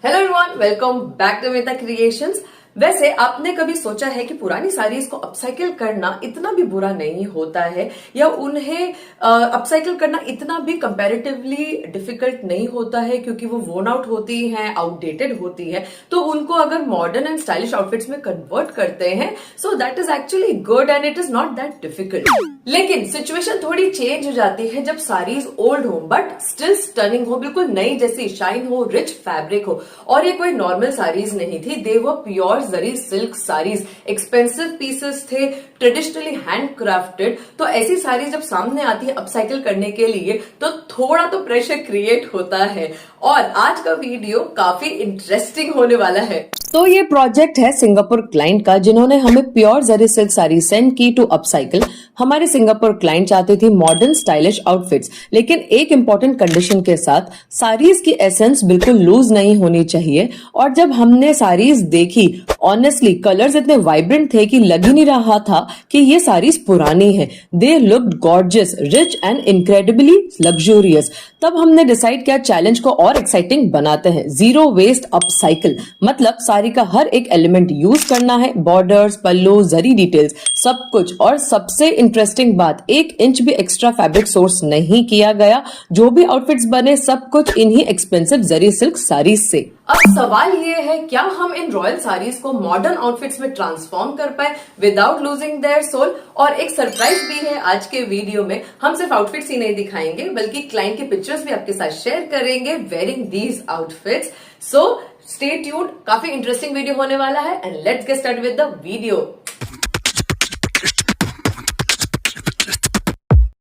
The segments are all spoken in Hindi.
Hello everyone, welcome back to Mehta creations. वैसे आपने कभी सोचा है कि पुरानी साड़ीज को अपसाइकिल करना इतना भी बुरा नहीं होता है, या उन्हें अपसाइकिल करना इतना भी कंपैरेटिवली डिफिकल्ट नहीं होता है, क्योंकि वो वोर्न आउट होती हैं, आउटडेटेड होती है, तो उनको अगर मॉडर्न एंड स्टाइलिश आउटफिट्स में कन्वर्ट करते हैं, so that is actually good and it is not that difficult. लेकिन सिचुएशन थोड़ी चेंज हो जाती है जब साड़ीज ओल्ड हो बट स्टिल स्टनिंग हो, बिल्कुल नई जैसी शाइन हो, रिच फैब्रिक हो। और ये कोई नॉर्मल साड़ीज नहीं थी, दे वर प्योर जरी सिल्क साड़ीज, एक्सपेंसिव पीसेस थे, ट्रेडिशनली हैंडक्राफ्टेड। तो ऐसी साड़ीज जब सामने आती है अपसाइकिल करने के लिए तो थोड़ा तो प्रेशर क्रिएट होता है। और आज का वीडियो काफी इंटरेस्टिंग होने वाला है। तो ये प्रोजेक्ट है सिंगापुर क्लाइंट का, जिन्होंने हमें प्योर जरी सिल्क साड़ी सेंड की टू अपसाइकिल। हमारे सिंगापुर क्लाइंट चाहते थे मॉडर्न स्टाइलिश आउटफिट्स, लेकिन एक इंपॉर्टेंट कंडीशन के साथ, साड़ीज की एसेंस बिल्कुल लूज नहीं होनी चाहिए। और जब हमने साड़ीज देखी, ऑनेस्टली कलर्स इतने वाइब्रेंट थे कि लग ही नहीं रहा था कि ये साड़ीज पुरानी है। They looked gorgeous, rich and incredibly luxurious. तब हमने डिसाइड किया चैलेंज को और एक्साइटिंग बनाते हैं। जीरो वेस्ट अपसाइकिल मतलब साड़ी का हर एक एलिमेंट यूज करना है, बॉर्डर्स, पल्लू, जरी डिटेल्स, सब कुछ। और सबसे इंटरेस्टिंग बात, 1 इंच भी एक्स्ट्रा फैब्रिक सोर्स नहीं किया गया। जो भी आउटफिट्स बने सब कुछ इन्हीं एक्सपेंसिव जरी सिल्क साड़ीज से। अब सवाल ये है, क्या हम इन रॉयल साड़ीज को मॉडर्न आउटफिट्स में ट्रांसफॉर्म कर पाए विदाउट लूजिंग देयर सोल? और एक सरप्राइज भी है आज के वीडियो में। हम सिर्फ आउटफिट्स ही नहीं दिखाएंगे, बल्कि क्लाइंट के पिक्चर्स भी आपके साथ शेयर करेंगे wearing these outfits. So stay tuned, काफी इंटरेस्टिंग वीडियो होने वाला है and let's get start with the video.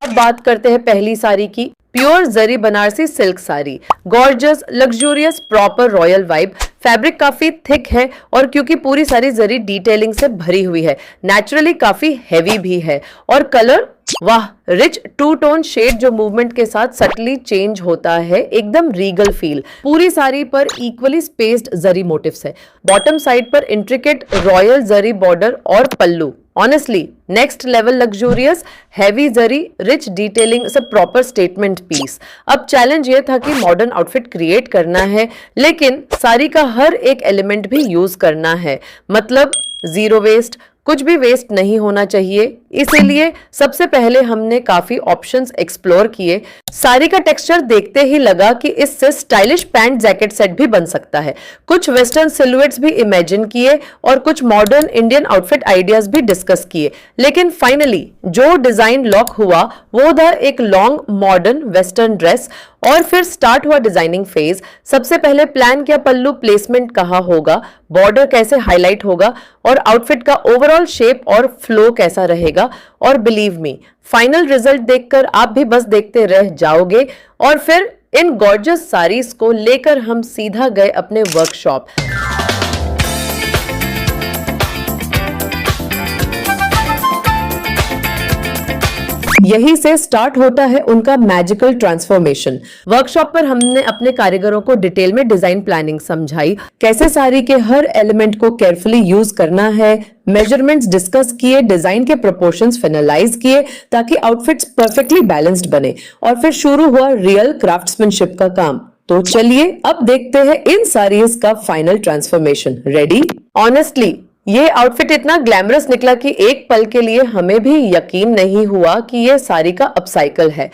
अब बात करते हैं पहली साड़ी की। Pure zari Banarasi silk sari, gorgeous, luxurious, proper royal vibe. Fabric काफी थिक है और क्योंकि पूरी सारी जरी डिटेलिंग से भरी हुई है, नेचुरली काफी हैवी भी है। और कलर, वाह, रिच 2 टोन शेड जो मूवमेंट के साथ सटली चेंज होता है, एकदम रीगल फील। पूरी साड़ी पर इक्वली स्पेस्ड जरी मोटिव्स है। बॉटम साइड पर इंट्रिकेट रॉयल जरी बॉर्डर और pallu. Honestly next level luxurious, heavy zari, rich detailing, सब प्रॉपर स्टेटमेंट पीस। अब चैलेंज ये था कि मॉडर्न आउटफिट क्रिएट करना है, लेकिन साड़ी का हर एक एलिमेंट भी यूज करना है। मतलब जीरो वेस्ट, कुछ भी वेस्ट नहीं होना चाहिए। इसीलिए सबसे पहले हमने काफी ऑप्शंस एक्सप्लोर किए। साड़ी का टेक्सचर देखते ही लगा कि इससे स्टाइलिश पैंट जैकेट सेट भी बन सकता है। कुछ वेस्टर्न सिलुएट्स भी इमेजिन किए और कुछ मॉडर्न इंडियन आउटफिट आइडियाज भी डिस्कस किए। लेकिन फाइनली जो डिजाइन लॉक हुआ वो था एक लॉन्ग मॉडर्न वेस्टर्न ड्रेस। और फिर स्टार्ट हुआ डिजाइनिंग फेज। सबसे पहले प्लान किया पल्लू प्लेसमेंट कहाँ होगा, बॉर्डर कैसे हाईलाइट होगा और आउटफिट का ओवरऑल शेप और फ्लो कैसा रहेगा। और बिलीव मी, फाइनल रिजल्ट देखकर आप भी बस देखते रह जाओगे। और फिर इन गॉर्जियस साड़ीज को लेकर हम सीधा गए अपने वर्कशॉप। यहीं से स्टार्ट होता है उनका मैजिकल ट्रांसफॉर्मेशन। वर्कशॉप पर हमने अपने कारीगरों को डिटेल में डिजाइन प्लानिंग समझाई, कैसे साड़ी के हर एलिमेंट को केयरफुली यूज करना है, मेजरमेंट्स डिस्कस किए, डिजाइन के प्रोपोर्शंस फाइनलाइज किए ताकि आउटफिट्स परफेक्टली बैलेंस्ड बने। और फिर शुरू हुआ रियल क्राफ्ट्समैनशिप का काम। तो चलिए अब देखते हैं इन साड़ीज का फाइनल ट्रांसफॉर्मेशन। रेडी? ऑनेस्टली ये आउटफिट इतना ग्लैमरस निकला कि एक पल के लिए हमें भी यकीन नहीं हुआ कि ये साड़ी का अपसाइकल है।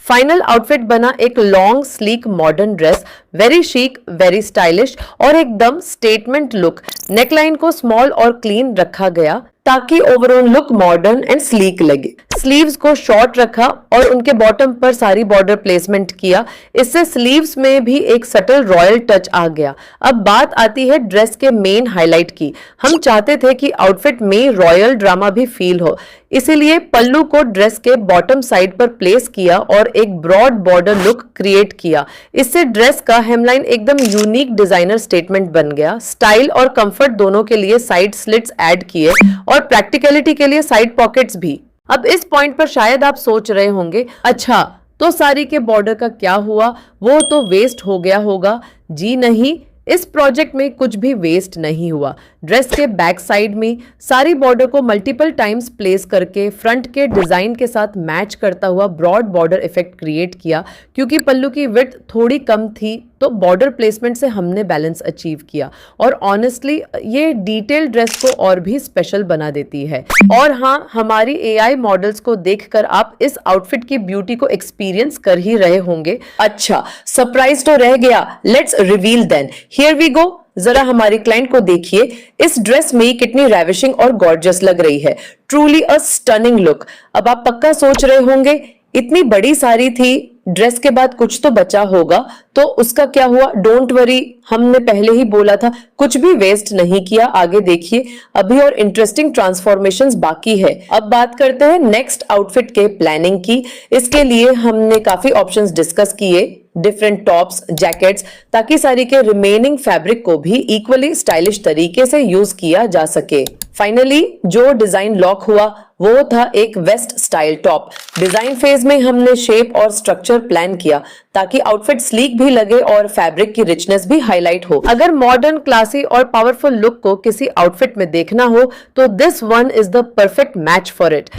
फाइनल आउटफिट बना एक long sleek modern dress, very chic, very stylish और एकदम स्टेटमेंट लुक। नेकलाइन को स्मॉल और क्लीन रखा गया ताकि overall look modern and sleek लगे। स्लीव्स को शॉर्ट रखा और उनके बॉटम पर सारी बॉर्डर प्लेसमेंट किया। इससे स्लीव्स में भी एक सटल रॉयल टच आ गया। अब बात आती है ड्रेस के मेन हाईलाइट की। हम चाहते थे कि आउटफिट में रॉयल ड्रामा भी फील हो, इसीलिए पल्लू को ड्रेस के बॉटम साइड पर प्लेस किया और एक ब्रॉड बॉर्डर लुक क्रिएट किया। इससे ड्रेस का हेमलाइन एकदम यूनिक डिजाइनर स्टेटमेंट बन गया। स्टाइल और कंफर्ट दोनों के लिए साइड स्लिट्स ऐड किए और प्रैक्टिकलिटी के लिए साइड पॉकेट्स भी। अब इस पॉइंट पर शायद आप सोच रहे होंगे, अच्छा तो साड़ी के बॉर्डर का क्या हुआ? वो तो वेस्ट हो गया होगा। जी नहीं, इस प्रोजेक्ट में कुछ भी वेस्ट नहीं हुआ। ड्रेस के बैक साइड में सारी बॉर्डर को मल्टीपल टाइम्स प्लेस करके फ्रंट के डिजाइन के साथ मैच करता हुआ ब्रॉड बॉर्डर इफेक्ट क्रिएट किया। क्योंकि पल्लू की विड्थ थोड़ी कम थी तो बॉर्डर प्लेसमेंट से हमने बैलेंस अचीव किया और ऑनेस्टली ये डिटेल ड्रेस को और भी स्पेशल बना देती है। और हाँ, हमारी एआई मॉडल्स को देखकर आप इस आउटफिट की ब्यूटी को एक्सपीरियंस कर ही रहे होंगे। अच्छा, सरप्राइज तो रह गया, let's reveal then. Here we go. जरा हमारी क्लाइंट को देखिए, इस ड्रेस में कितनी रेविशिंग और गॉर्जियस लग रही है। Truly a stunning look. अब आप पक्का सोच रहे होंगे इतनी बड़ी साड़ी थी, ड्रेस के बाद कुछ तो बचा होगा, तो उसका क्या हुआ? डोंट वरी, हमने पहले ही बोला था कुछ भी वेस्ट नहीं किया। आगे देखिए, अभी और इंटरेस्टिंग ट्रांसफॉर्मेशंस बाकी है। अब बात करते हैं नेक्स्ट आउटफिट के प्लानिंग की। इसके लिए हमने काफी ऑप्शंस डिस्कस किए, डिफरेंट टॉप्स, जैकेट्स, ताकि साड़ी के रिमेनिंग फैब्रिक को भी इक्वली स्टाइलिश तरीके से यूज किया जा सके। फाइनली जो डिजाइन लॉक हुआ वो था एक waist style top. Design phase में हमने शेप और स्ट्रक्चर प्लान किया ताकि आउटफिट स्लीक भी लगे और फैब्रिक की रिचनेस भी हाईलाइट हो। अगर मॉडर्न, क्लासी और पावरफुल लुक को किसी आउटफिट में देखना हो तो this one is the perfect match for it.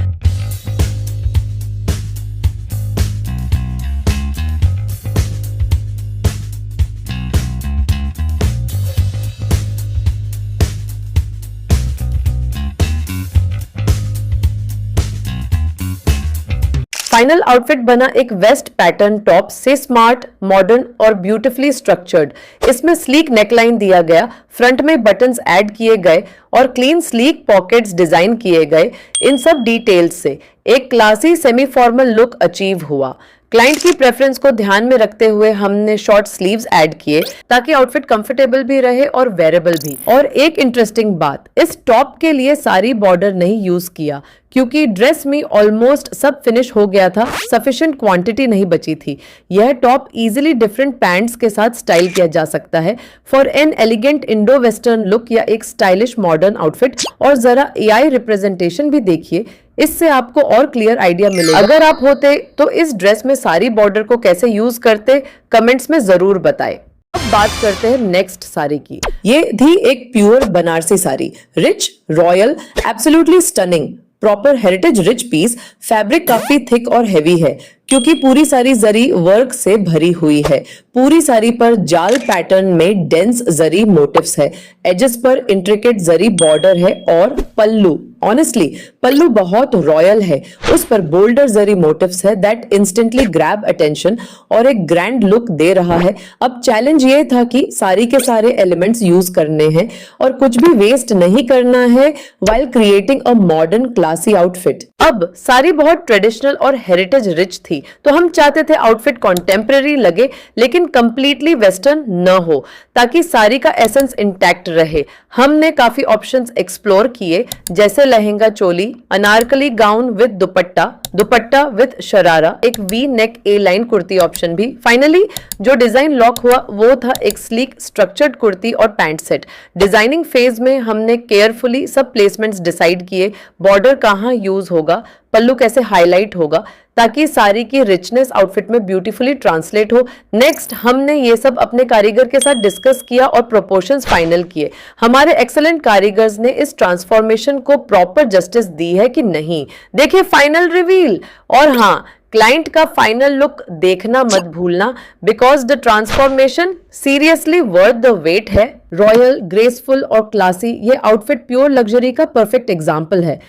Final outfit बना एक वेस्ट पैटर्न टॉप से स्मार्ट, मॉडर्न और ब्यूटीफुली स्ट्रक्चर्ड। इसमें स्लीक नेकलाइन दिया गया, फ्रंट में बटन्स ऐड किए गए और क्लीन स्लीक पॉकेट्स डिजाइन किए गए। इन सब डिटेल्स से एक classy semi formal look achieve हुआ। क्लाइंट की प्रेफरेंस को ध्यान में रखते हुए हमने शॉर्ट स्लीव्स ऐड किए ताकि आउटफिट कंफर्टेबल भी रहे और वेरेबल भी। और एक इंटरेस्टिंग बात, इस टॉप के लिए सारी बॉर्डर नहीं यूज किया क्योंकि ड्रेस में ऑलमोस्ट सब फिनिश हो गया था, सफिशिएंट क्वांटिटी नहीं बची थी। यह टॉप इजीली डिफरेंट पैंट्स के साथ स्टाइल किया जा सकता है for an elegant Indo western look या एक स्टाइलिश मॉडर्न आउटफिट। और जरा एआई रिप्रेजेंटेशन भी देखिए, इससे आपको और क्लियर आइडिया मिलेगा। अगर आप होते तो इस ड्रेस में सारी बॉर्डर को कैसे यूज करते, कमेंट्स में जरूर बताएं। अब बात करते हैं नेक्स्ट साड़ी की। ये थी एक pure Banarasi sari, rich, royal, absolutely stunning, proper heritage rich piece. Fabric काफी थिक और हेवी है क्योंकि पूरी सारी जरी वर्क से भरी हुई है। पूरी साड़ी पर जाल पैटर्न में डेंस जरी मोटिव्स है, एजेस पर इंट्रिकेट जरी बॉर्डर है और पल्लू, ऑनेस्टली पल्लू बहुत रॉयल है, उस पर बोल्डर जरी मोटिव्स है दैट इंस्टेंटली ग्रैब अटेंशन और एक ग्रैंड लुक दे रहा है। अब चैलेंज ये था कि साड़ी के सारे एलिमेंट्स यूज करने हैं और कुछ भी वेस्ट नहीं करना है while creating a modern classy outfit. अब साड़ी बहुत ट्रेडिशनल और हेरिटेज रिच थी तो हम चाहते थे आउटफिट कॉन्टेम्पररी लगे लेकिन कंप्लीटली वेस्टर्न न हो ताकि साड़ी का एसेंस इंटैक्ट रहे। हमने काफी ऑप्शंस एक्सप्लोर किए जैसे lehenga choli, anarkali gown with dupatta, dupatta with sharara, एक V neck A line kurti option भी। फाइनली जो डिजाइन लॉक हुआ वो था एक स्लीक स्ट्रक्चर्ड कुर्ती और पैंट सेट। डिजाइनिंग फेज में हमने केयरफुली सब प्लेसमेंट्स डिसाइड किए, बॉर्डर कहाँ यूज होगा, पल्लू कैसे हाईलाइट होगा ताकि साड़ी की रिचनेस आउटफिट में ब्यूटीफुली ट्रांसलेट हो। नेक्स्ट हमने ये सब अपने कारीगर के साथ डिस्कस किया और प्रोपोर्शंस फाइनल किए। हमारे एक्सेलेंट कारीगर्स ने इस ट्रांसफॉर्मेशन को प्रॉपर जस्टिस दी है कि नहीं, देखिए फाइनल रिवील। और हाँ, क्लाइंट का फाइनल लुक देखना मत भूलना because the transformation seriously worth the wait है। रॉयल, ग्रेसफुल और क्लासी, ये आउटफिट प्योर लग्जरी का परफेक्ट एग्जाम्पल है।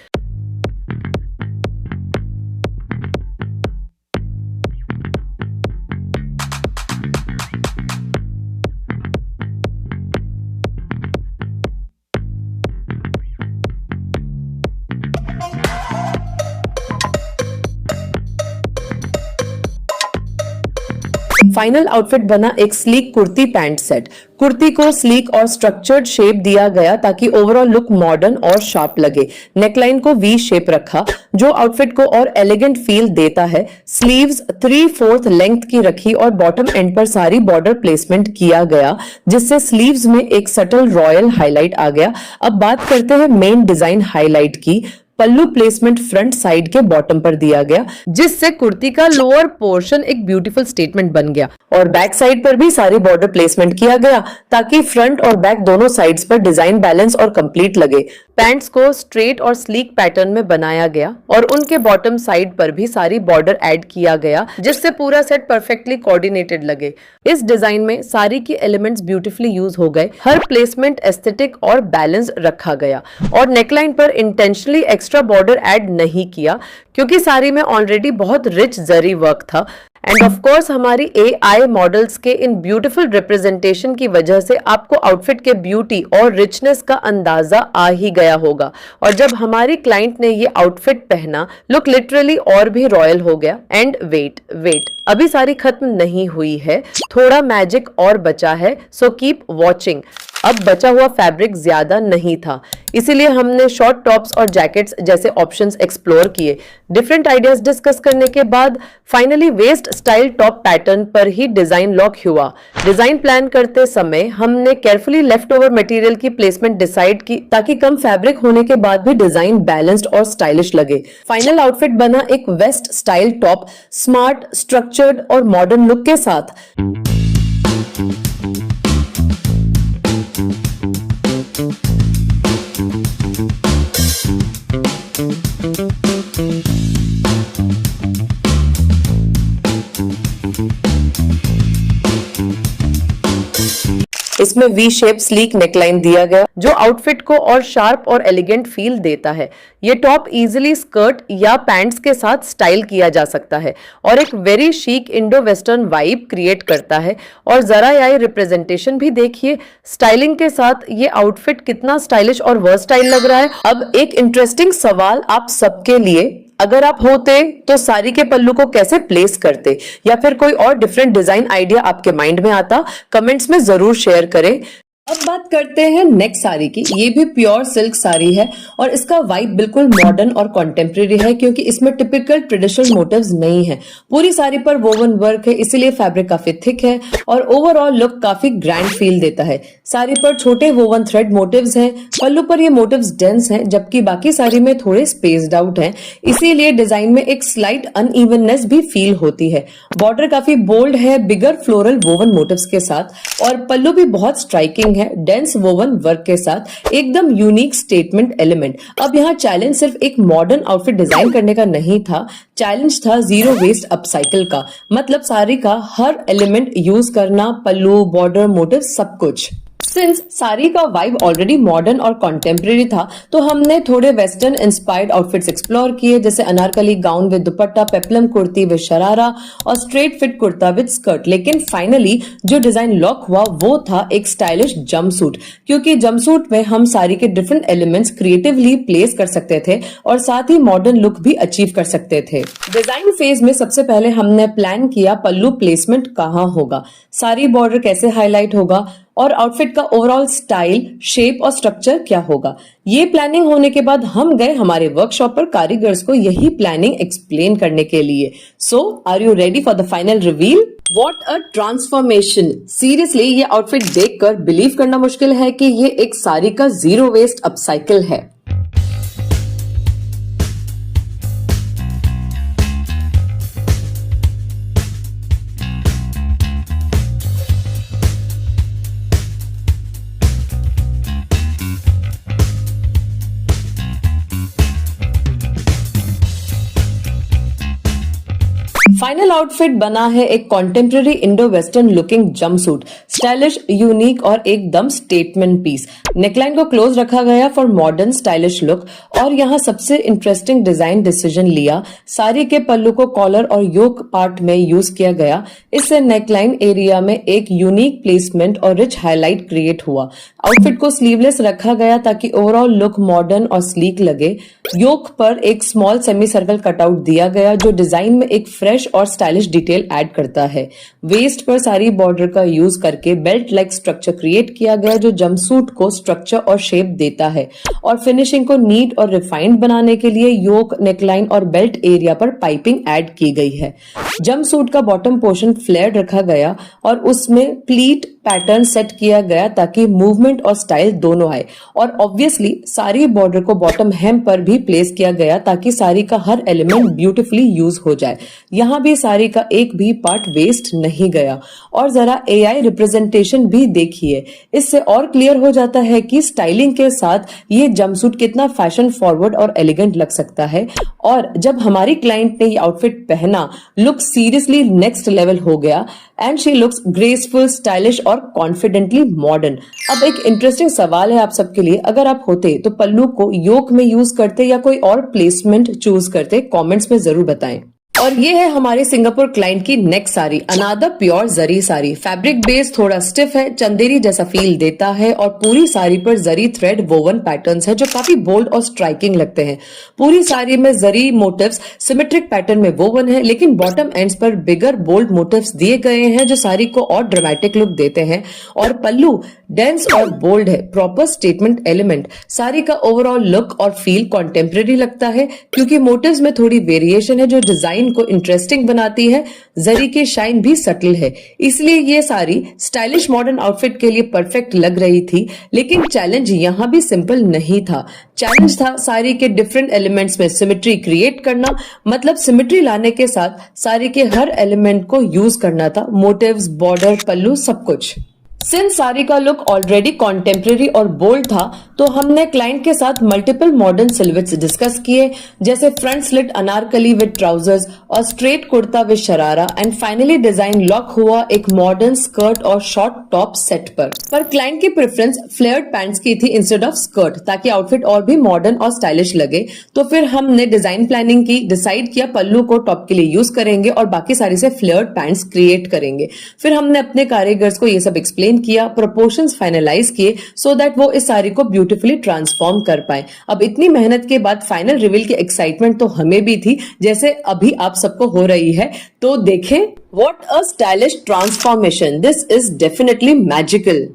फाइनल आउटफिट बना एक sleek kurti pant set. Kurti को स्लीक और स्ट्रक्चर्ड शेप दिया गया ताकि ओवरऑल लुक मॉडर्न और शार्प लगे। नेकलाइन को वी शेप रखा जो आउटफिट को और एलिगेंट फील देता है। स्लीव्स 3/4 लेंथ की रखी और बॉटम एंड पर सारी बॉर्डर प्लेसमेंट किया गया जिससे स्लीव्स में एक सटल रॉयल हाईलाइट आ गया। अब बात करते हैं मेन डिजाइन हाईलाइट की। पल्लू प्लेसमेंट फ्रंट साइड के बॉटम पर दिया गया, जिससे कुर्ती का लोअर पोर्शन एक ब्यूटीफुल स्टेटमेंट बन गया। और बैक साइड पर भी सारी बॉर्डर प्लेसमेंट किया गया ताकि फ्रंट और बैक दोनों साइड्स पर डिजाइन बैलेंस और कंप्लीट लगे। पैंट्स को स्ट्रेट और स्लीक पैटर्न में बनाया गया और उनके बॉटम साइड पर भी सारी बॉर्डर ऐड किया गया, जिससे पूरा सेट परफेक्टली कोऑर्डिनेटेड लगे। इस डिजाइन में सारी के एलिमेंट्स ब्यूटीफुली यूज हो गए, हर प्लेसमेंट एस्थेटिक और बैलेंस रखा गया और नेकलाइन पर इंटेंशनली एक्स्ट्रा बॉर्डर ऐड नहीं किया क्योंकि साड़ी में ऑलरेडी बहुत रिच जरी वर्क था। एंड ऑफ कोर्स हमारी AI मॉडल्स के इन ब्यूटीफुल रिप्रेजेंटेशन की वजह से आपको आउटफिट के ब्यूटी और रिचनेस का अंदाजा आ ही गया होगा। और जब हमारी क्लाइंट ने ये आउटफिट पहना, लुक लिटरली और भी रॉयल हो गया। एंड वेट अभी सारी खत्म नहीं हुई है, थोड़ा मैजिक और बचा है, सो कीप वॉचिंग। अब बचा हुआ फैब्रिक ज्यादा नहीं था, इसीलिए हमने शॉर्ट टॉप्स और जैकेट्स जैसे ऑप्शंस एक्सप्लोर किए। डिफरेंट आइडियाज डिस्कस करने के बाद finally waist style top pattern पर ही डिजाइन लॉक हुआ। डिजाइन प्लान करते समय हमने केयरफुली लेफ्ट ओवर मटेरियल की प्लेसमेंट डिसाइड की ताकि कम फैब्रिक होने के बाद भी डिजाइन बैलेंस्ड और स्टाइलिश लगे। फाइनल आउटफिट बना एक waist style top, smart, structured और मॉडर्न लुक के साथ। इसमें वी शेप स्लीक नेकलाइन दिया गया जो आउटफिट को और शार्प और एलिगेंट फील देता है। ये टॉप इजीली स्कर्ट या पैंट्स के साथ स्टाइल किया जा सकता है और एक very chic Indo western vibe create करता है। और जरा यह रिप्रेजेंटेशन भी देखिए, स्टाइलिंग के साथ ये आउटफिट कितना स्टाइलिश और वर्सटाइल लग रहा है। अब एक इंटरेस्टिंग सवाल आप सबके लिए, अगर आप होते तो साड़ी के पल्लू को कैसे प्लेस करते, या फिर कोई और डिफरेंट डिजाइन आइडिया आपके माइंड में आता, कमेंट्स में जरूर शेयर करें। अब बात करते हैं नेक्स्ट साड़ी की। ये भी प्योर सिल्क साड़ी है और इसका वाइब बिल्कुल मॉडर्न और कॉन्टेम्प्रेरी है क्योंकि इसमें टिपिकल ट्रेडिशनल मोटिव्स नहीं है। पूरी साड़ी पर वोवन वर्क है, इसीलिए फैब्रिक काफी थिक है और ओवरऑल लुक काफी ग्रैंड फील देता है। साड़ी पर छोटे वोवन थ्रेड मोटिव्स हैं, पल्लू पर ये मोटिव्स डेंस हैं, जबकि बाकी साड़ी में थोड़े स्पेस्ड आउट हैं, इसीलिए डिजाइन में एक स्लाइट अनइवननेस भी फील होती है। बॉर्डर काफी बोल्ड है, बिगर फ्लोरल वोवन मोटिव्स के साथ, और पल्लू भी बहुत स्ट्राइकिंग है, डेंस वोवन वर्क के साथ, एकदम यूनिक स्टेटमेंट एलिमेंट। अब यहाँ चैलेंज सिर्फ एक मॉडर्न आउटफिट डिजाइन करने का नहीं था, चैलेंज था जीरो वेस्ट अपसाइकिल का, मतलब साड़ी का हर एलिमेंट यूज करना, पल्लू, बॉर्डर, मोटिव, सब कुछ। सिंस साड़ी का वाइब ऑलरेडी मॉडर्न और कॉन्टेम्प्रेरी था, तो हमने थोड़े वेस्टर्न इंस्पायर्ड आउटफिट्स एक्सप्लोर किए, जैसे anarkali gown with dupatta, peplum kurti with sharara और straight fit kurta with skirt. लेकिन फाइनली जो डिजाइन लॉक हुआ वो था एक स्टाइलिश जंपसूट, क्योंकि जंपसूट में हम साड़ी के डिफरेंट एलिमेंट्स क्रिएटिवली प्लेस कर सकते थे और साथ ही मॉडर्न लुक भी अचीव कर सकते थे। डिजाइन फेज में सबसे पहले हमने प्लान किया पल्लू प्लेसमेंट कहाँ होगा, साड़ी बॉर्डर कैसे हाईलाइट होगा और आउटफिट का ओवरऑल स्टाइल, शेप और स्ट्रक्चर क्या होगा। ये प्लानिंग होने के बाद हम गए हमारे वर्कशॉप पर कारीगर्स को यही प्लानिंग एक्सप्लेन करने के लिए। So are you ready for the final reveal? What a transformation! Seriously ये आउटफिट देखकर बिलीव करना मुश्किल है कि ये एक साड़ी का जीरो वेस्ट अपसाइकिल है। फाइनल आउटफिट बना है एक contemporary Indo western looking jumpsuit, stylish, unique और एकदम स्टेटमेंट पीस। नेकलाइन को क्लोज रखा गया फॉर मॉडर्न स्टाइलिश लुक और यहाँ सबसे इंटरेस्टिंग डिजाइन डिसीजन लिया, साड़ी के पल्लू को कॉलर और योक पार्ट में यूज किया गया। इससे नेकलाइन एरिया में एक यूनिक प्लेसमेंट और रिच हाईलाइट क्रिएट हुआ। आउटफिट को स्लीवलेस रखा गया ताकि ओवरऑल लुक मॉडर्न और स्लीक लगे। योक पर एक स्मॉल सेमी सर्कल कटआउट दिया गया जो डिजाइन में एक फ्रेश और स्टाइलिश डिटेल ऐड करता है। वेस्ट पर सारी बॉर्डर का यूज करके बेल्ट लाइक स्ट्रक्चर क्रिएट किया गया जो जंपसूट को स्ट्रक्चर और शेप देता है और फिनिशिंग को नीट और रिफाइंड बनाने के लिए योक, नेकलाइन और बेल्ट एरिया पर पाइपिंग ऐड की गई है। जंपसूट का बॉटम पोर्शन फ्लेयर रखा गया और उसमें प्लीट पैटर्न सेट किया गया ताकि मूवमेंट और स्टाइल दोनों आए और ऑब्वियसली सारी बॉर्डर को बॉटम हेम पर भी प्लेस किया गया ताकि साड़ी का हर एलिमेंट ब्यूटीफुली यूज हो जाए। यहाँ भी साड़ी का एक भी पार्ट वेस्ट नहीं गया। और जरा एआई रिप्रेजेंटेशन भी देखिए, इससे और क्लियर हो जाता है कि स्टाइलिंग के साथ ये जंपसूट कितना फैशन फॉरवर्ड और एलिगेंट लग सकता है। और जब हमारी क्लाइंट ने ये आउटफिट पहना, लुक सीरियसली नेक्स्ट लेवल हो गया and she looks graceful, stylish और कॉन्फिडेंटली मॉडर्न। अब एक इंटरेस्टिंग सवाल है आप सबके लिए, अगर आप होते तो पल्लू को योक में यूज करते या कोई और प्लेसमेंट चूज करते? कमेंट्स में जरूर बताएं। और ये है हमारे सिंगापुर क्लाइंट की नेक्स्ट साड़ी, अनादर प्योर जरी साड़ी। फैब्रिक बेस थोड़ा स्टिफ है, चंदेरी जैसा फील देता है और पूरी साड़ी पर जरी थ्रेड वोवन पैटर्न्स है जो काफी बोल्ड और स्ट्राइकिंग लगते हैं। पूरी साड़ी में जरी मोटिव्स सिमेट्रिक पैटर्न में वोवन है, लेकिन बॉटम एंड्स पर बिगर बोल्ड मोटिव्स दिए गए हैं जो साड़ी को और ड्रामेटिक लुक देते हैं। और पल्लू डेंस और बोल्ड है, प्रॉपर स्टेटमेंट एलिमेंट। साड़ी का ओवरऑल लुक और फील कॉन्टेम्परेरी लगता है क्योंकि मोटिव्स में थोड़ी वेरिएशन है जो डिजाइन को इंटरेस्टिंग बनाती है। जरी की शाइन भी सटल है, इसलिए ये साड़ी स्टाइलिश मॉडर्न आउटफिट के लिए परफेक्ट लग रही थी। लेकिन चैलेंज यहाँ भी सिंपल नहीं था। चैलेंज था साड़ी के डिफरेंट एलिमेंट्स में सिमेट्री क्रिएट करना, मतलब सिमेट्री लाने के साथ साड़ी के हर एलिमेंट को यूज करना था, मोटिव्स, बॉर्डर, पल्लू, सब कुछ। सिंस साड़ी का लुक ऑलरेडी कॉन्टेम्परेरी और बोल्ड था, तो हमने क्लाइंट के साथ मल्टीपल मॉडर्न सिलवेट्स डिस्कस किए, जैसे front slit anarkali with trousers और straight kurta with sharara, and finally design lock हुआ एक मॉडर्न स्कर्ट और शॉर्ट टॉप सेट पर क्लाइंट की प्रेफरेंस फ्लेयर्ड पैंट्स की थी इंस्टेड ऑफ स्कर्ट, ताकि आउटफिट और भी मॉडर्न और स्टाइलिश लगे। तो फिर हमने डिजाइन प्लानिंग की, डिसाइड किया पल्लू को टॉप के लिए यूज करेंगे और बाकी साड़ी से फ्लेयर्ड पैंट्स क्रिएट करेंगे। फिर हमने अपने कारीगर्स को ये सब एक्सप्लेन किया, प्रोपोर्शंस फाइनलाइज किए सो दैट वो इस साड़ी को ब्यूटीफुली ट्रांसफॉर्म कर पाए। अब इतनी मेहनत के बाद फाइनल रिवील की एक्साइटमेंट तो हमें भी थी, जैसे अभी आप सबको हो रही है। तो देखें, what a stylish transformation, this is definitely magical.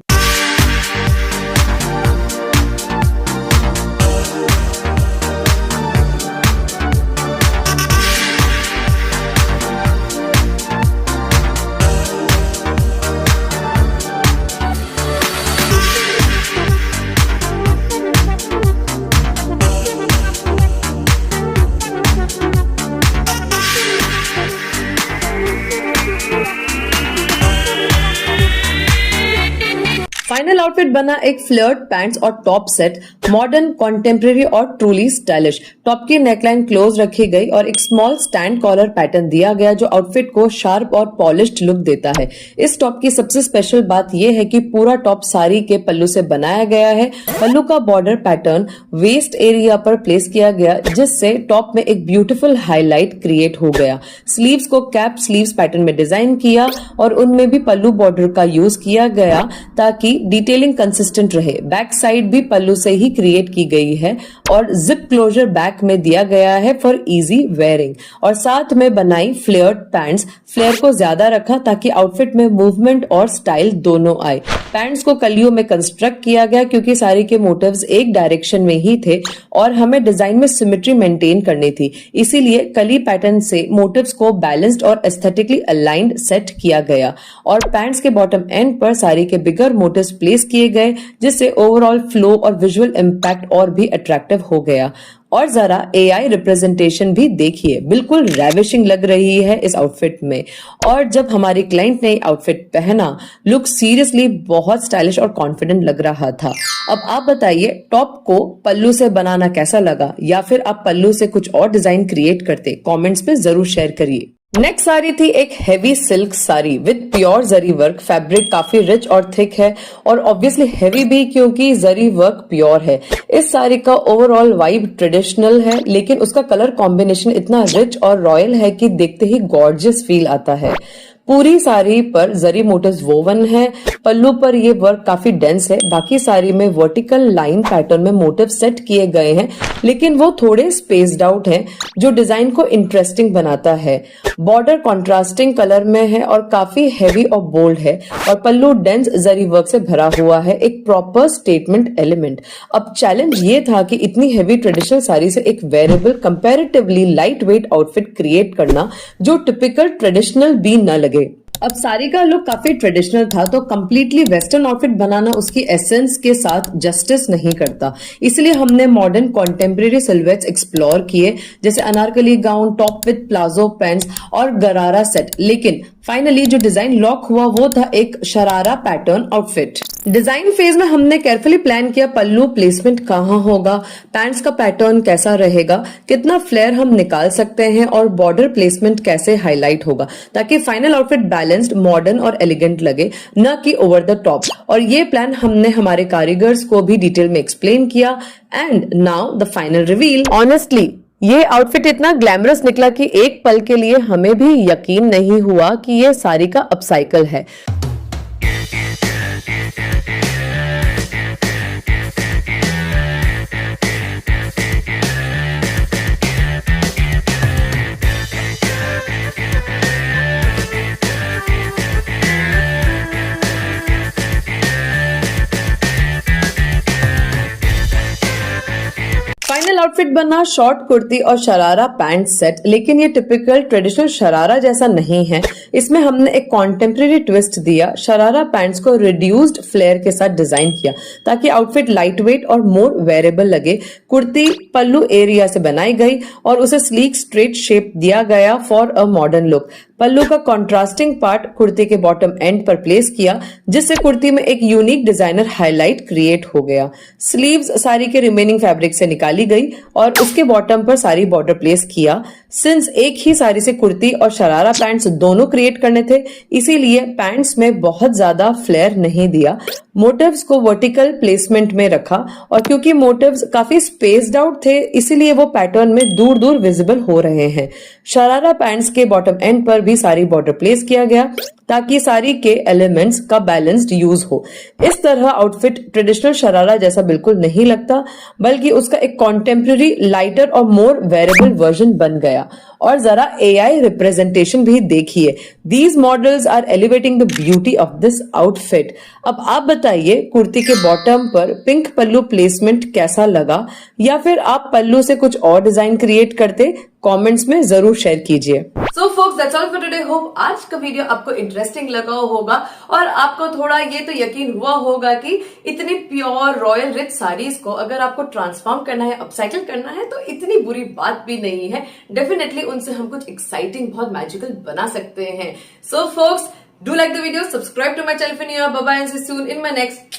Final outfit बना एक फ्लेयर्ड पैंट्स और टॉप सेट, मॉडर्न, कॉन्टेम्परेरी और ट्रूली स्टाइलिश। टॉप की नेकलाइन क्लोज रखी गई और एक स्मॉल स्टैंड कॉलर पैटर्न दिया गया जो आउटफिट को शार्प और पॉलिश्ड लुक देता है। इस टॉप की सबसे स्पेशल बात यह है कि पूरा टॉप साड़ी के पल्लू से बनाया गया है। पल्लू का बॉर्डर पैटर्न वेस्ट एरिया पर प्लेस किया गया, जिससे टॉप में एक ब्यूटीफुल हाईलाइट क्रिएट हो गया। स्लीव्स को कैप स्लीव्स पैटर्न में डिजाइन किया और उनमें भी पल्लू बॉर्डर का यूज किया गया ताकि डिटेलिंग कंसिस्टेंट रहे। बैक साइड भी पल्लू से ही क्रिएट की गई है और जिप क्लोजर बैक में दिया गया है फॉर इजी वेयरिंग। और साथ में बनाई फ्लेयर्ड पैंट्स, फ्लेयर को ज्यादा रखा ताकि आउटफिट में मूवमेंट और स्टाइल दोनों आए। पैंट्स को कलियों में कंस्ट्रक्ट किया गया क्योंकि साड़ी के मोटिव्स एक डायरेक्शन में ही थे और हमें डिजाइन में सिमेट्री मेंटेन करनी थी, इसीलिए कली पैटर्न से मोटिव्स को बैलेंस्ड और एस्थेटिकली अलाइंड सेट किया गया। और पैंट्स के बॉटम एंड पर साड़ी के बिगर मोटिव्स प्लेस किए गए, जिससे ओवरऑल फ्लो और विजुअल इम्पैक्ट और भी अट्रैक्टिव हो गया। और जरा एआई रिप्रेजेंटेशन भी देखिए, बिल्कुल रेविशिंग लग रही है इस आउटफिट में। और जब हमारी क्लाइंट ने आउटफिट पहना, लुक सीरियसली बहुत स्टाइलिश और कॉन्फिडेंट लग रहा था। अब आप बताइए, टॉप को पल्लू से बनाना कैसा लगा, या फिर आप पल्लू से कुछ और डिजाइन क्रिएट करते? कमेंट्स में जरूर शेयर करिए। नेक्स्ट साड़ी थी एक heavy silk sari with pure zari work. Fabric काफी रिच और थिक है और ऑब्वियसली हेवी भी क्योंकि जरी वर्क प्योर है। इस साड़ी का ओवरऑल वाइब ट्रेडिशनल है, लेकिन उसका कलर कॉम्बिनेशन इतना रिच और रॉयल है कि देखते ही गॉर्जियस फील आता है। पूरी साड़ी पर जरी मोटिव्स वोवन है। पल्लू पर ये वर्क काफी डेंस है। बाकी साड़ी में वर्टिकल लाइन पैटर्न में मोटिव सेट किए गए हैं, लेकिन वो थोड़े स्पेस्ड आउट हैं, जो डिजाइन को इंटरेस्टिंग बनाता है। बॉर्डर कॉन्ट्रास्टिंग कलर में है और काफी हैवी और बोल्ड है, और पल्लू डेंस जरी वर्क से भरा हुआ है, एक प्रॉपर स्टेटमेंट एलिमेंट। अब चैलेंज ये था कि इतनी हैवी ट्रेडिशनल साड़ी से एक wearable comparatively light weight outfit create करना जो टिपिकल ट्रेडिशनल भी न लगे। अब साड़ी का लुक काफी ट्रेडिशनल था, तो कंप्लीटली वेस्टर्न आउटफिट बनाना उसकी एसेंस के साथ जस्टिस नहीं करता। इसलिए हमने मॉडर्न कॉन्टेम्परेरी सिलवेट्स एक्सप्लोर किए, जैसे anarkali gown, top with palazzo pants और गरारा सेट। लेकिन फाइनली जो डिजाइन लॉक हुआ वो था एक sharara pattern outfit. Design phase में हमने केयरफुली प्लान किया पल्लू प्लेसमेंट कहाँ होगा, पैंट्स का पैटर्न कैसा रहेगा, कितना फ्लेयर हम निकाल सकते हैं और बॉर्डर प्लेसमेंट कैसे हाईलाइट होगा, ताकि फाइनल आउटफिट बैलेंस्ड, मॉडर्न और एलिगेंट लगे, न कि ओवर द टॉप। और ये प्लान हमने हमारे कारीगर्स को भी डिटेल में एक्सप्लेन किया। And now the final reveal. Honestly ये आउटफिट इतना ग्लैमरस निकला कि एक पल के लिए हमें भी यकीन नहीं हुआ कि ये साड़ी का अपसाइकल है। फाइनल आउटफिट बना शॉर्ट कुर्ती और शरारा पैंट सेट, लेकिन ये टिपिकल ट्रेडिशनल शरारा जैसा नहीं है। इसमें हमने एक कॉन्टेम्परेरी ट्विस्ट दिया। शरारा पैंट्स को रिड्यूस्ड फ्लेयर के साथ डिजाइन किया ताकि आउटफिट लाइट वेट और मोर वेरेबल लगे। कुर्ती पल्लू एरिया से बनाई गई और उसे स्लीक स्ट्रेट शेप दिया गया फॉर अ मॉडर्न लुक। पल्लू का कॉन्ट्रास्टिंग पार्ट कुर्ती के बॉटम एंड पर प्लेस किया, जिससे कुर्ती में एक यूनिक डिजाइनर हाईलाइट क्रिएट हो गया। स्लीव्स साड़ी के रिमेनिंग फैब्रिक से निकाली गई और उसके बॉटम पर साड़ी बॉर्डर प्लेस किया। सिंस एक ही साड़ी से कुर्ती और शरारा पैंट्स दोनों क्रिएट करने थे, इसीलिए पैंट्स में बहुत ज्यादा फ्लेयर नहीं दिया। मोटिव्स को वर्टिकल प्लेसमेंट में रखा, और क्योंकि मोटिव्स काफी स्पेस्ड आउट थे, इसीलिए वो पैटर्न में दूर दूर विजिबल हो रहे हैं। शरारा पैंट्स के बॉटम एंड पर भी साड़ी बॉर्डर प्लेस किया गया ताकि साड़ी के एलिमेंट्स का बैलेंस्ड यूज हो। इस तरह आउटफिट ट्रेडिशनल शरारा जैसा बिल्कुल नहीं लगता, बल्कि उसका एक कॉन्टेम्परेरी लाइटर और मोर वेरेबल वर्जन बन गया। और जरा AI रिप्रेजेंटेशन भी देखिए। These models are elevating the beauty of this outfit. अब आप बताइए, कुर्ती के बॉटम पर पिंक पल्लू प्लेसमेंट कैसा लगा, या फिर आप पल्लू से कुछ और डिजाइन क्रिएट करते? कमेंट्स में जरूर शेयर कीजिए। सो focus, that's all for today. Hope आज का वीडियो आपको इंटरेस्टिंग लगा होगा और आपको थोड़ा ये तो यकीन हुआ होगा कि इतनी प्योर रॉयल रिच साड़ीज को अगर आपको ट्रांसफॉर्म करना है, अपसाइकिल करना है, तो इतनी बुरी बात भी नहीं है। डेफिनेटली उनसे हम कुछ एक्साइटिंग, बहुत मैजिकल बना सकते हैं। So folks, do like the video, subscribe to my channel for new. Bye bye and see you soon in my next